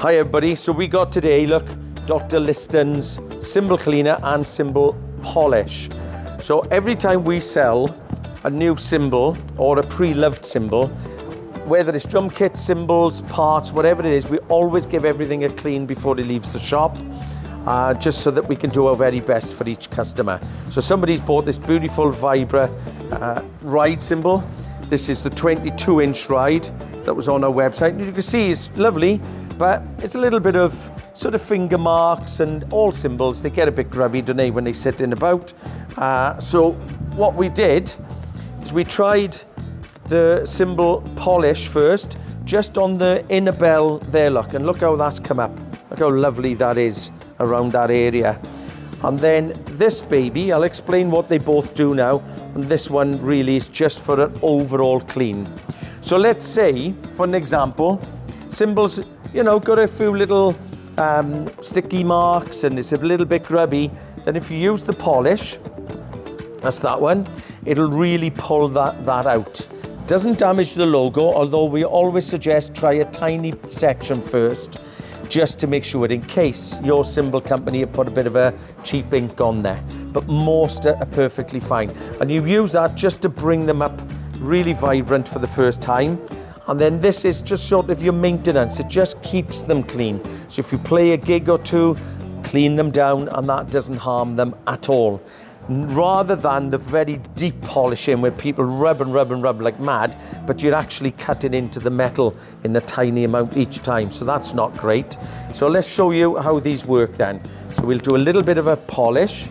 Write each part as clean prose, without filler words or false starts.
Hi everybody, so we got today, look, Dr. Liston's cymbal cleaner and cymbal polish. So every time we sell a new cymbal or a pre-loved cymbal, whether it's drum kits, cymbals, parts, whatever it is, we always give everything a clean before it leaves the shop, just so that we can do our very best for each customer. So somebody's bought this beautiful Vibra ride cymbal. This is the 22-inch ride that was on our website. And you can see it's lovely, but it's a little bit of sort of finger marks, and all cymbals, they get a bit grubby, don't they, when they sit in about. So what we did is we tried the cymbal polish first, just on the inner bell there, look, and look how that's come up. Look how lovely that is around that area. And then this baby, I'll explain what they both do now, and this one really is just for an overall clean. So let's say, for an example, cymbals, you know, got a few little sticky marks and it's a little bit grubby. Then if you use the polish, that's that one, it'll really pull that out. Doesn't damage the logo, although we always suggest try a tiny section first, just to make sure, in case your cymbal company have put a bit of a cheap ink on there. But most are perfectly fine. And you use that just to bring them up really vibrant for the first time. And then this is just sort of your maintenance. It just keeps them clean. So if you play a gig or two, clean them down, and that doesn't harm them at all. Rather than the very deep polishing where people rub and rub and rub like mad, but you're actually cutting into the metal in a tiny amount each time. So that's not great. So let's show you how these work then. So we'll do a little bit of a polish,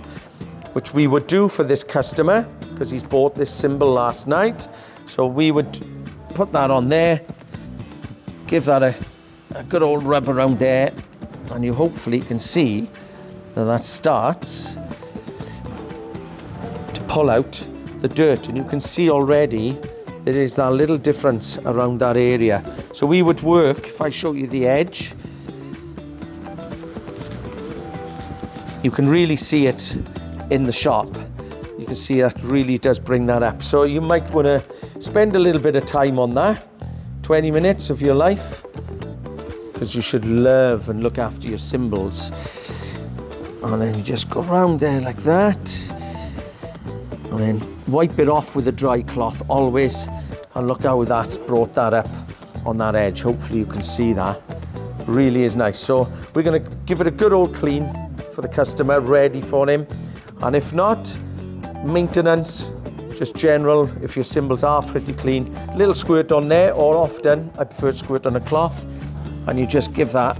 which we would do for this customer because he's bought this cymbal last night. So we would put that on there, give that a good old rub around there, and you hopefully can see that starts pull out the dirt, and you can see already there is that little difference around that area. So we would work, if I show you the edge, you can really see it in the shop. You can see that really does bring that up. So you might want to spend a little bit of time on that, 20 minutes of your life, because you should love and look after your cymbals. And then you just go around there like that. And then wipe it off with a dry cloth always, and look how that's brought that up on that edge. Hopefully you can see that. Really is nice. So we're going to give it a good old clean for the customer, ready for him. And if not, maintenance, just general, if your cymbals are pretty clean, little squirt on there, or often I prefer to squirt on a cloth, and you just give that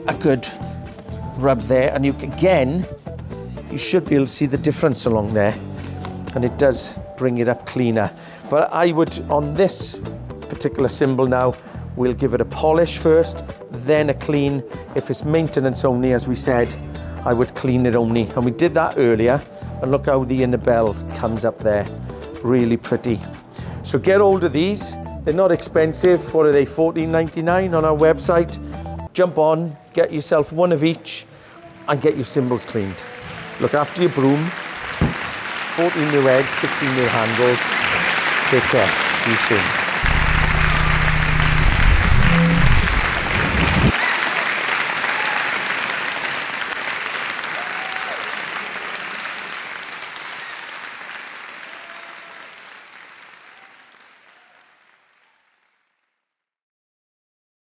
a good rub there, and you should be able to see the difference along there. And it does bring it up cleaner. But I would, on this particular cymbal now, we'll give it a polish first, then a clean. If it's maintenance only, as we said, I would clean it only. And we did that earlier, and look how the inner bell comes up there. Really pretty. So get hold of these. They're not expensive. What are they, $14.99 on our website? Jump on, get yourself one of each, and get your cymbals cleaned. Look after your broom. 14 new heads, 16 new handles. Take care. See you soon.